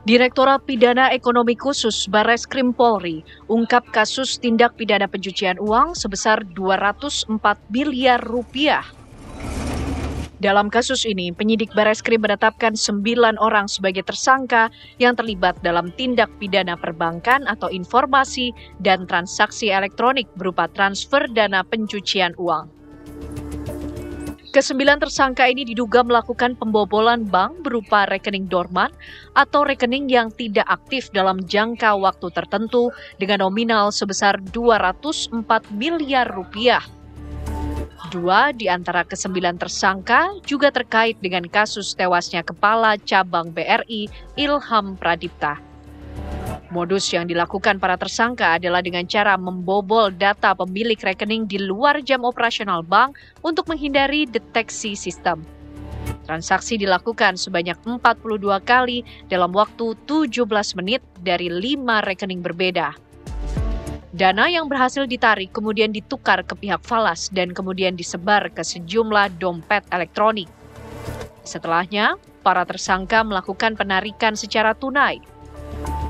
Direktorat Pidana Ekonomi Khusus Barreskrim Polri ungkap kasus tindak pidana pencucian uang sebesar 204 miliar rupiah. Dalam kasus ini, penyidik Barreskrim menetapkan 9 orang sebagai tersangka yang terlibat dalam tindak pidana perbankan atau informasi dan transaksi elektronik berupa transfer dana pencucian uang. Kesembilan tersangka ini diduga melakukan pembobolan bank berupa rekening dorman atau rekening yang tidak aktif dalam jangka waktu tertentu dengan nominal sebesar 204 miliar rupiah. 2 di antara kesembilan tersangka juga terkait dengan kasus tewasnya Kepala Cabang BRI Ilham Pradipta. Modus yang dilakukan para tersangka adalah dengan cara membobol data pemilik rekening di luar jam operasional bank untuk menghindari deteksi sistem. Transaksi dilakukan sebanyak 42 kali dalam waktu 17 menit dari 5 rekening berbeda. Dana yang berhasil ditarik kemudian ditukar ke pihak falas dan kemudian disebar ke sejumlah dompet elektronik. Setelahnya, para tersangka melakukan penarikan secara tunai.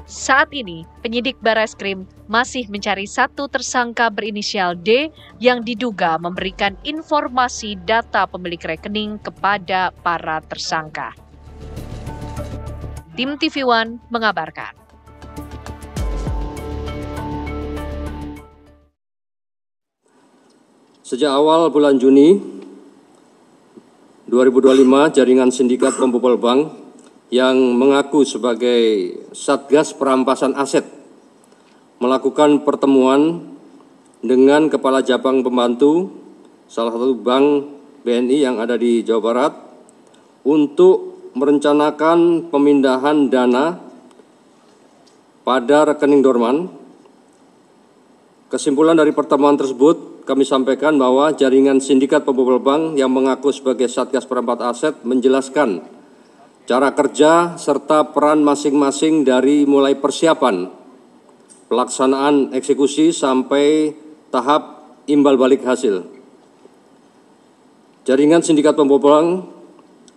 Saat ini, penyidik Barreskrim masih mencari satu tersangka berinisial D yang diduga memberikan informasi data pemilik rekening kepada para tersangka. Tim TV One mengabarkan. Sejak awal bulan Juni 2025, jaringan sindikat pembobol bank yang mengaku sebagai Satgas Perampasan Aset melakukan pertemuan dengan Kepala Cabang Pembantu salah satu bank BNI yang ada di Jawa Barat untuk merencanakan pemindahan dana pada rekening dorman. Kesimpulan dari pertemuan tersebut, kami sampaikan bahwa jaringan sindikat pembobol bank yang mengaku sebagai Satgas Perampasan Aset menjelaskan cara kerja serta peran masing-masing dari mulai persiapan, pelaksanaan eksekusi sampai tahap imbal balik hasil. Jaringan sindikat pembobol bank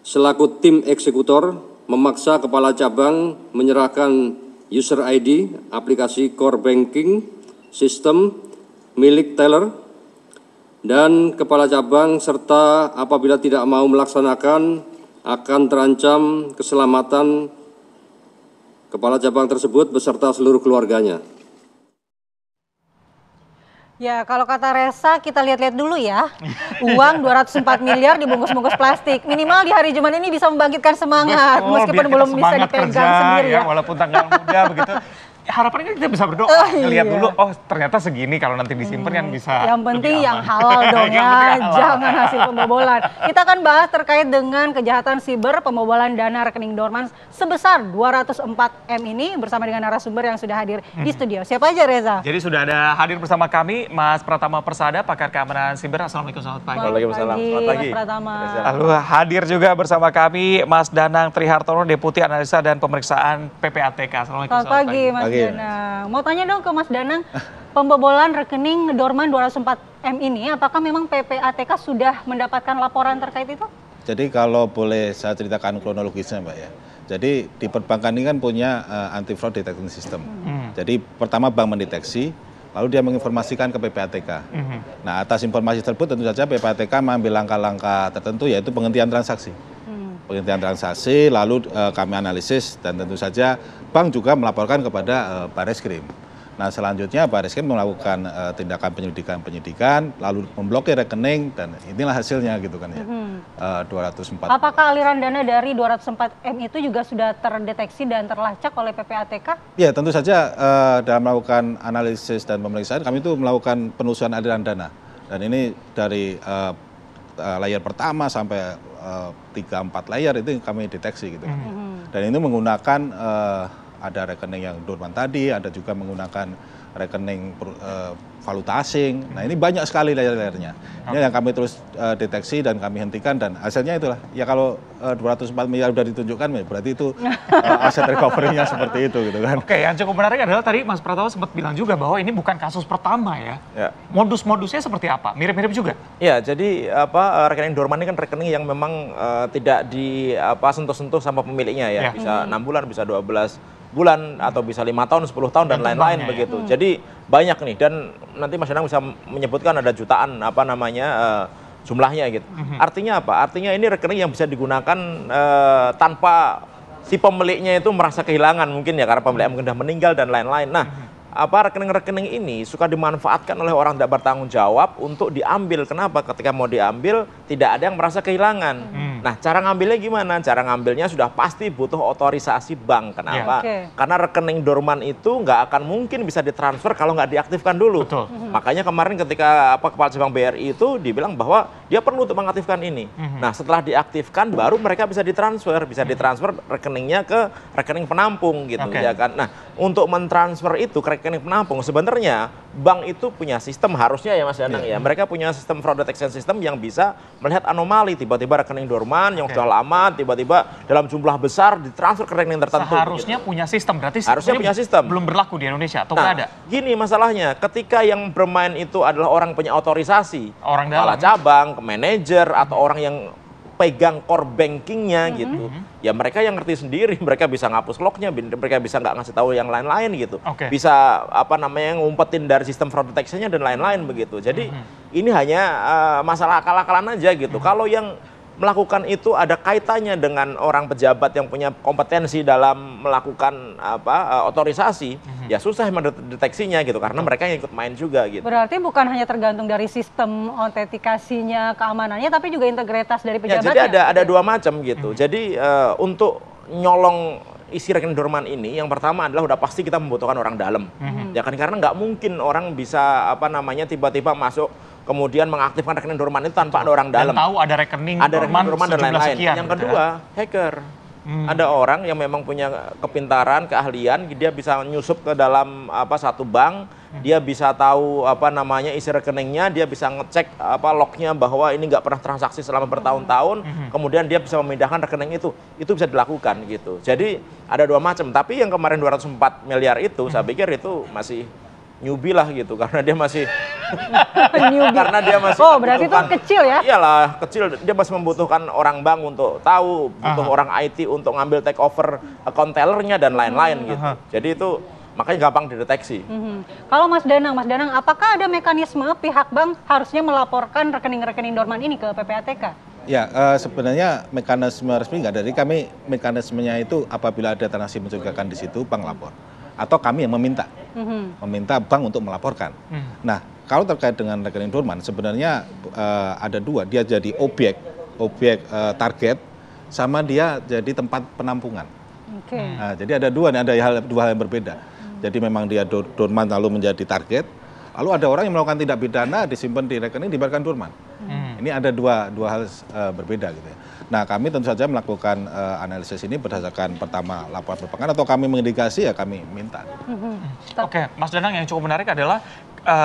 selaku tim eksekutor memaksa kepala cabang menyerahkan user ID aplikasi core banking sistem milik teller dan kepala cabang serta apabila tidak mau melaksanakan akan terancam keselamatan kepala cabang tersebut beserta seluruh keluarganya. Ya, kalau kata Reza, kita lihat-lihat dulu ya. Uang 204 miliar dibungkus-bungkus plastik. Minimal di hari Jumat ini bisa membangkitkan semangat. Betul, meskipun belum bisa dipegang sendiri ya. Walaupun tanggal muda begitu. Harapannya kita bisa berdoa, ngelihat dulu, oh ternyata segini kalau nanti disimpan kan bisa. Yang penting yang halal dong ya, jangan hasil pembobolan. Kita akan bahas terkait dengan kejahatan siber pembobolan dana rekening dorman sebesar 204 M ini bersama dengan narasumber yang sudah hadir di studio. Siapa aja Reza? Jadi sudah ada hadir bersama kami Mas Pratama Persada, pakar keamanan siber. Assalamualaikum, selamat pagi. Waalaikumsalam. Selamat pagi, Mas Pratama. Lalu hadir juga bersama kami Mas Danang Trihartono, Deputi Analisa dan Pemeriksaan PPATK. Assalamualaikum, selamat pagi, Mas Danang. Mau tanya dong ke Mas Danang, pembobolan rekening dorman 204 M ini, apakah memang PPATK sudah mendapatkan laporan terkait itu? Jadi kalau boleh saya ceritakan kronologisnya Mbak ya. Jadi di perbankan ini kan punya anti fraud detection system. Jadi pertama bank mendeteksi, lalu dia menginformasikan ke PPATK. Nah atas informasi tersebut tentu saja PPATK mengambil langkah-langkah tertentu yaitu penghentian transaksi. Penghentian transaksi, lalu kami analisis dan tentu saja bank juga melaporkan kepada Barreskrim. Nah selanjutnya Barreskrim melakukan tindakan penyidikan, lalu memblokir rekening dan inilah hasilnya gitu kan ya. 204. Apakah aliran dana dari 204 M itu juga sudah terdeteksi dan terlacak oleh PPATK? Ya tentu saja dalam melakukan analisis dan pemeriksaan kami itu melakukan penelusuran aliran dana. Dan ini dari layer pertama sampai 3-4 layer itu kami deteksi gitu. Dan ini menggunakan ada rekening yang dorman tadi, ada juga menggunakan rekening valuta asing. Nah ini banyak sekali layer-layernya. Ini yang kami terus deteksi dan kami hentikan dan hasilnya itulah. Ya kalau 204 miliar sudah ditunjukkan, berarti itu aset recovery-nya seperti itu gitu kan. Oke, yang cukup menarik adalah tadi Mas Pratama sempat bilang juga bahwa ini bukan kasus pertama ya. Modus-modusnya seperti apa? Mirip-mirip juga? Ya, jadi rekening dorman ini kan rekening yang memang tidak sentuh-sentuh sama pemiliknya ya. Bisa 6 bulan, bisa 12 bulan atau bisa 5 tahun, 10 tahun dan lain-lain begitu. Jadi banyak nih dan nanti Mas Danang bisa menyebutkan ada jutaan jumlahnya gitu. Artinya apa? Artinya ini rekening yang bisa digunakan tanpa si pemiliknya itu merasa kehilangan mungkin ya karena pemiliknya mungkin sudah meninggal dan lain-lain. Nah, rekening-rekening ini suka dimanfaatkan oleh orang tidak bertanggung jawab untuk diambil. Kenapa? Ketika mau diambil tidak ada yang merasa kehilangan. Nah, cara ngambilnya gimana? Cara ngambilnya sudah pasti butuh otorisasi bank. Kenapa? Karena rekening dorman itu nggak akan mungkin bisa ditransfer kalau nggak diaktifkan dulu. Makanya kemarin ketika Kepala Cabang BRI itu dibilang bahwa dia perlu untuk mengaktifkan ini. Nah, setelah diaktifkan baru mereka bisa ditransfer rekeningnya ke rekening penampung gitu ya kan. Nah, untuk mentransfer itu ke rekening penampung sebenarnya bank itu punya sistem harusnya ya Mas Danang ya. Mereka punya sistem fraud detection system yang bisa melihat anomali tiba-tiba rekening dorman yang sudah lama tiba-tiba dalam jumlah besar ditransfer ke rekening tertentu. Seharusnya punya sistem, berarti harusnya punya sistem. Belum berlaku di Indonesia atau nah, ada? Gini masalahnya, ketika yang bermain itu adalah orang punya otorisasi, orang dalam, kepala cabang, manajer atau orang yang pegang core bankingnya gitu, ya mereka yang ngerti sendiri, mereka bisa ngapus lognya, mereka bisa nggak ngasih tahu yang lain-lain gitu, bisa ngumpetin dari sistem fraud detection-nya dan lain-lain begitu. Jadi ini hanya masalah akal-akalan aja gitu. Kalau yang melakukan itu ada kaitannya dengan orang pejabat yang punya kompetensi dalam melakukan otorisasi, ya susah mendeteksinya gitu karena mereka yang ikut main juga gitu. Berarti bukan hanya tergantung dari sistem autentikasinya, keamanannya, tapi juga integritas dari pejabatnya. Ya, jadi ada dua macam gitu. Jadi untuk nyolong isi rekening dorman ini, yang pertama adalah udah pasti kita membutuhkan orang dalam, ya kan, karena nggak mungkin orang bisa tiba-tiba masuk kemudian mengaktifkan rekening dorman itu tanpa ada orang dalam. Dan tahu ada rekening dorman dan lain-lain. Yang gitu kedua, hacker. Ada orang yang memang punya kepintaran, keahlian, dia bisa nyusup ke dalam satu bank, dia bisa tahu isi rekeningnya, dia bisa ngecek lognya bahwa ini nggak pernah transaksi selama bertahun-tahun, kemudian dia bisa memindahkan rekening itu bisa dilakukan gitu. Jadi ada dua macam, tapi yang kemarin 204 miliar itu saya pikir itu masih newbie lah gitu karena dia masih berarti itu kecil ya? Iyalah, kecil. Dia masih membutuhkan orang bank untuk tahu, butuh orang IT untuk ngambil take over account tellernya dan lain-lain gitu. Jadi itu makanya gampang dideteksi. Kalau Mas Danang, apakah ada mekanisme pihak bank harusnya melaporkan rekening-rekening dorman ini ke PPATK? Ya, sebenarnya mekanisme resmi nggak, dari kami mekanismenya itu apabila ada transaksi mencurigakan di situ, bank lapor. Atau kami yang meminta bank untuk melaporkan. Nah, kalau terkait dengan rekening dorman, sebenarnya ada dua, dia jadi objek target, sama dia jadi tempat penampungan. Nah, jadi ada dua hal yang berbeda. Jadi memang dia dorman lalu menjadi target, lalu ada orang yang melakukan tindak pidana disimpan di rekening dibiarkan dorman. Ini ada dua hal berbeda gitu ya. Nah, kami tentu saja melakukan analisis ini berdasarkan pertama laporan perbankan atau kami mengindikasi ya kami minta. Oke, Mas Danang, yang cukup menarik adalah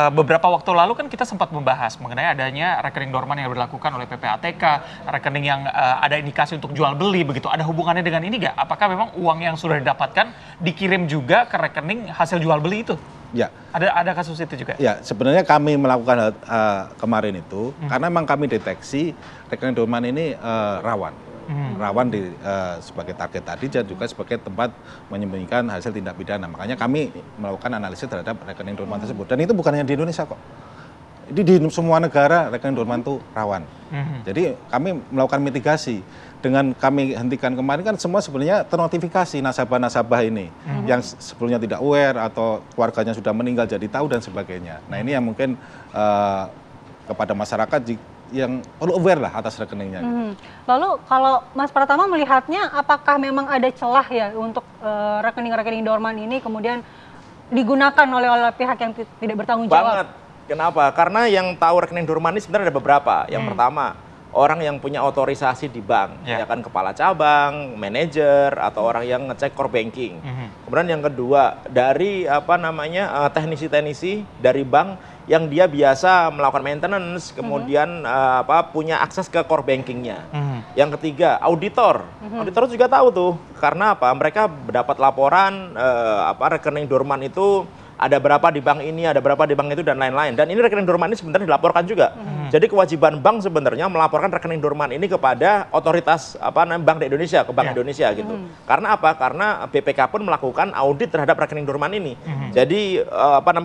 beberapa waktu lalu kan kita sempat membahas mengenai adanya rekening dorman yang dilakukan oleh PPATK, rekening yang ada indikasi untuk jual beli begitu. Ada hubungannya dengan ini nggak? Apakah memang uang yang sudah didapatkan dikirim juga ke rekening hasil jual beli itu? Ya. Ada kasus itu juga? Ya, sebenarnya kami melakukan kemarin itu karena memang kami deteksi rekening dorman ini rawan. Rawan sebagai target tadi dan juga sebagai tempat menyembunyikan hasil tindak pidana. Makanya kami melakukan analisis terhadap rekening dorman tersebut. Dan itu bukan hanya di Indonesia kok. Ini di semua negara rekening dorman itu rawan. Jadi kami melakukan mitigasi. Dengan kami hentikan kemarin kan semua sebenarnya ternotifikasi nasabah-nasabah ini yang sebelumnya tidak aware atau keluarganya sudah meninggal jadi tahu dan sebagainya. Nah, ini yang mungkin kepada masyarakat yang perlu aware lah atas rekeningnya. Lalu kalau Mas Pratama melihatnya apakah memang ada celah ya untuk rekening-rekening dorman ini kemudian digunakan oleh pihak yang tidak bertanggung jawab? Banget. Kenapa? Karena yang tahu rekening dorman ini sebenarnya ada beberapa. Yang pertama, orang yang punya otorisasi di bank, ya kan, kepala cabang, manajer, atau orang yang ngecek core banking. Kemudian yang kedua, dari teknisi-teknisi dari bank yang dia biasa melakukan maintenance, kemudian punya akses ke core bankingnya. Yang ketiga, auditor. Auditor juga tahu tuh, karena apa? Mereka mendapat laporan rekening dorman itu ada berapa di bank ini, ada berapa di bank itu, dan lain-lain. Dan ini rekening dorman ini sebenarnya dilaporkan juga. Jadi kewajiban bank sebenarnya melaporkan rekening dorman ini kepada otoritas bank di Indonesia, ke Bank Indonesia gitu. Karena apa? Karena BPK pun melakukan audit terhadap rekening dorman ini. Jadi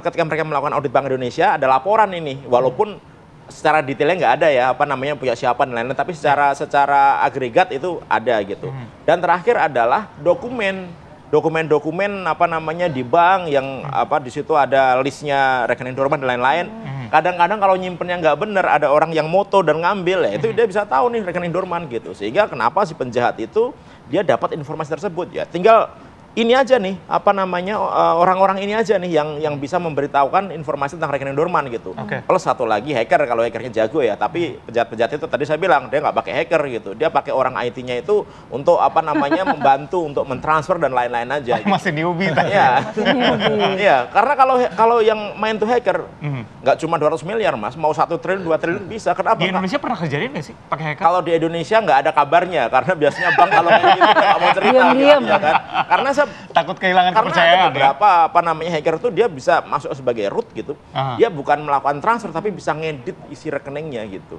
ketika mereka melakukan audit Bank Indonesia ada laporan ini, walaupun secara detailnya nggak ada ya, punya siapa dan lain-lain, tapi secara agregat itu ada gitu. Dan terakhir adalah dokumen di bank yang di situ ada listnya rekening dorman dan lain-lain. Kadang-kadang kalau nyimpennya nggak bener, ada orang yang moto dan ngambil, ya itu dia bisa tahu nih rekening dorman gitu. Sehingga kenapa si penjahat itu dia dapat informasi tersebut, ya tinggal ini aja nih orang-orang ini aja nih yang bisa memberitahukan informasi tentang rekening dorman gitu. Plus satu lagi hacker, kalau hackernya jago ya, tapi penjahat itu tadi saya bilang dia nggak pakai hacker gitu, dia pakai orang IT-nya itu untuk membantu untuk mentransfer dan lain-lain aja. Gitu. Masih newbie tadi. Iya, karena kalau yang main tuh hacker nggak cuma 200 miliar mas, mau 1 triliun 2 triliun bisa. Kenapa? Di Indonesia pernah kejadian nggak sih pakai hacker? Kalau di Indonesia nggak ada kabarnya, karena biasanya bank kalau gitu nggak mau cerita, Diam-diam. ya kan? Karena takut kehilangan Karena kepercayaan. beberapa hacker itu dia bisa masuk sebagai root gitu. Dia bukan melakukan transfer tapi bisa ngedit isi rekeningnya gitu.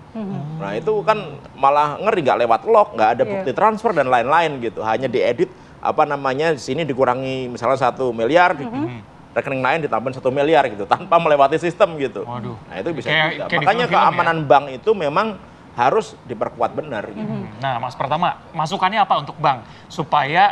Nah itu kan malah ngeri, nggak lewat log, nggak ada bukti transfer dan lain-lain gitu. Hanya diedit di sini dikurangi misalnya 1 miliar, rekening lain ditambahin 1 miliar gitu tanpa melewati sistem gitu. Waduh. Nah itu bisa juga. Kayak Makanya keamanan bank itu memang harus diperkuat benar. Gitu. Nah, Mas, pertama, masukannya apa untuk bank? Supaya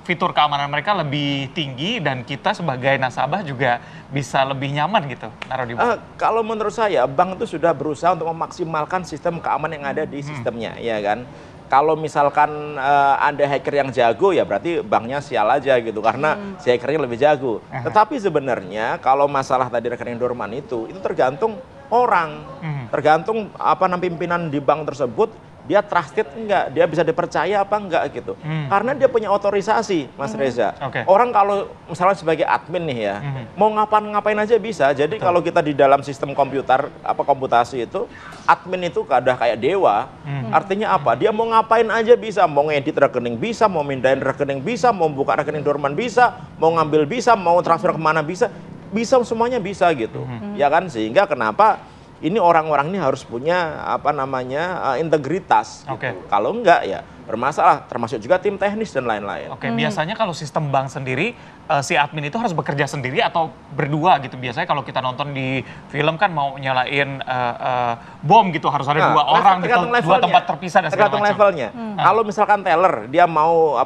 fitur keamanan mereka lebih tinggi dan kita sebagai nasabah juga bisa lebih nyaman gitu naruh di bank. Kalau menurut saya, bank itu sudah berusaha untuk memaksimalkan sistem keamanan yang ada di sistemnya, ya kan? Kalau misalkan ada hacker yang jago, ya berarti banknya sial aja gitu, karena si hackernya lebih jago. Tetapi sebenarnya kalau masalah tadi rekening dorman itu tergantung orang, tergantung pimpinan di bank tersebut, dia trusted enggak, dia bisa dipercaya apa enggak gitu. Karena dia punya otorisasi, Mas Reza. Orang kalau misalnya sebagai admin nih ya, mau ngapain aja bisa. Jadi kalau kita di dalam sistem komputasi itu, admin itu udah kayak dewa. Artinya apa? Dia mau ngapain aja bisa, mau ngedit rekening bisa, mau mindahin rekening bisa, mau buka rekening dorman bisa, mau ngambil bisa, mau transfer kemana bisa semuanya bisa gitu. Ya kan, sehingga kenapa ini orang-orang ini harus punya integritas gitu. Kalau enggak ya bermasalah, termasuk juga tim teknis dan lain-lain. Biasanya kalau sistem bank sendiri, si admin itu harus bekerja sendiri atau berdua gitu. Biasanya kalau kita nonton di film kan mau nyalain bom gitu, harus ada 2 orang di 2 tempat terpisah dan segala tergantung macam. levelnya. Kalau misalkan teller dia mau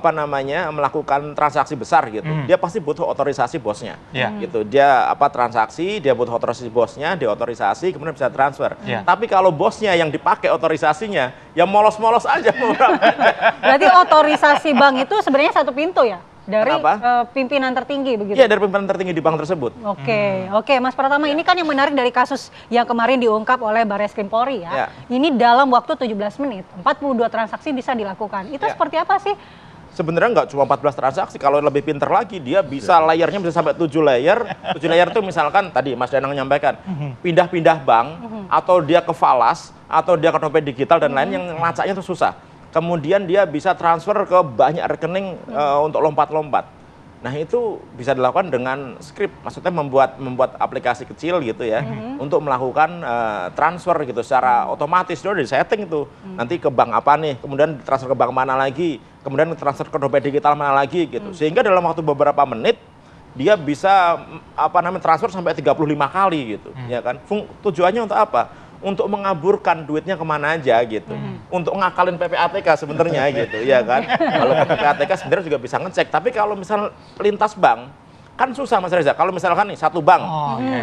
melakukan transaksi besar gitu, dia pasti butuh otorisasi bosnya. Gitu. Dia transaksi, dia butuh otorisasi bosnya, dia otorisasi kemudian bisa transfer. Tapi kalau bosnya yang dipakai otorisasinya, ya molos-molos aja. Berarti otorisasi bank itu sebenarnya satu pintu ya? Dari pimpinan tertinggi begitu? Iya, dari pimpinan tertinggi di bank tersebut. Oke, Mas Pratama, ini kan yang menarik dari kasus yang kemarin diungkap oleh Barreskrim Polri ya. Ini dalam waktu 17 menit, 42 transaksi bisa dilakukan. Itu seperti apa sih? Sebenarnya nggak cuma 14 transaksi, kalau lebih pinter lagi dia bisa layernya bisa sampai 7 layer. 7 layer itu misalkan tadi Mas Danang menyampaikan, pindah-pindah bank, atau dia ke falas, atau dia ke dompet digital dan lain yang ngelacaknya itu susah. Kemudian dia bisa transfer ke banyak rekening untuk lompat-lompat. Nah itu bisa dilakukan dengan script, maksudnya membuat aplikasi kecil gitu ya, untuk melakukan transfer gitu secara otomatis. Dia udah di setting itu, nanti ke bank apa nih, kemudian transfer ke bank mana lagi, kemudian transfer ke dompet digital mana lagi gitu. Sehingga dalam waktu beberapa menit dia bisa transfer sampai 35 kali gitu, ya kan? Tujuannya untuk apa? Untuk mengaburkan duitnya kemana aja gitu, untuk ngakalin PPATK sebenarnya gitu, ya kan? Kalau PPATK sebenarnya juga bisa ngecek, tapi kalau misal lintas bank kan susah Mas Reza. Kalau misalkan nih satu bank,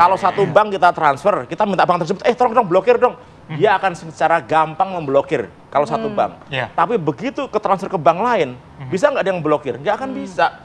kalau satu bank kita transfer, kita minta bank tersebut, tolong dong blokir dong, dia akan secara gampang memblokir kalau satu bank. Tapi begitu ke transfer ke bank lain, bisa nggak dia yang blokir? Nggak akan bisa.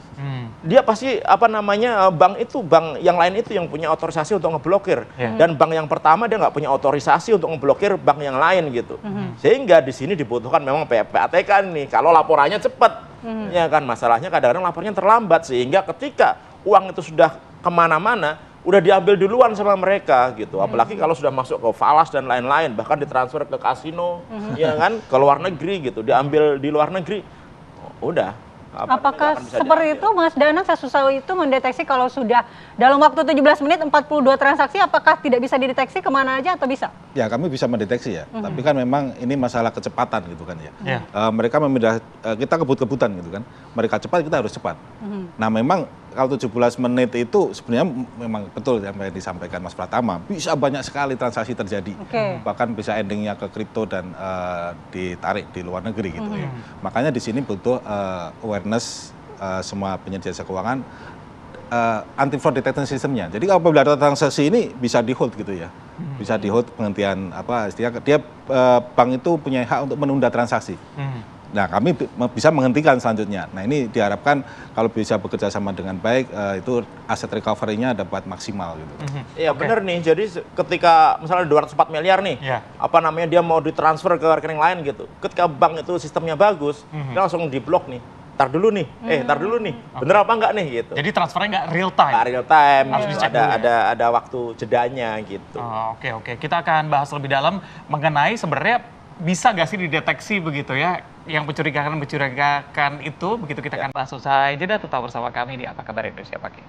dia pasti bank yang lain itu yang punya otorisasi untuk ngeblokir, dan bank yang pertama dia nggak punya otorisasi untuk ngeblokir bank yang lain gitu. Sehingga di sini dibutuhkan memang PPATK nih, kalau laporannya cepat, ya kan, masalahnya kadang-kadang lapornya terlambat, sehingga ketika uang itu sudah kemana-mana udah diambil duluan sama mereka gitu. Apalagi kalau sudah masuk ke falas dan lain-lain, bahkan ditransfer ke kasino, ya kan, ke luar negeri gitu, diambil di luar negeri, udah. Apakah seperti itu Mas Danang, sesusah itu mendeteksi kalau sudah dalam waktu 17 menit 42 transaksi, apakah tidak bisa dideteksi kemana aja atau bisa? Ya, kami bisa mendeteksi ya, tapi kan memang ini masalah kecepatan gitu kan ya. Mereka memindah, kita kebut-kebutan gitu kan, mereka cepat, kita harus cepat. Nah memang kalau 17 menit itu sebenarnya memang betul yang disampaikan Mas Pratama, bisa banyak sekali transaksi terjadi, bahkan bisa endingnya ke kripto dan ditarik di luar negeri gitu ya. Makanya di sini butuh awareness semua penyedia jasa keuangan, anti fraud detection systemnya. Jadi apabila ada transaksi ini bisa di hold gitu ya, bisa di hold, penghentian istilahnya dia bank itu punya hak untuk menunda transaksi. Nah, kami bisa menghentikan selanjutnya. Nah, ini diharapkan kalau bisa bekerja sama dengan baik, itu aset recovery-nya dapat maksimal gitu. Iya, benar nih. Jadi ketika misalnya 204 miliar nih, dia mau ditransfer ke rekening lain gitu. Ketika bank itu sistemnya bagus, dia langsung diblok nih. Tar dulu nih, bener apa enggak nih gitu. Jadi transfernya nggak real time? Nggak real time, harus dicek dulu ya? ada waktu jedanya gitu. Oke. Kita akan bahas lebih dalam mengenai sebenarnya bisa nggak sih dideteksi begitu ya, yang mencurigakan itu, begitu kita akan bahas usai jeda. Tetap bersama kami di Apa Kabar Indonesia Pagi.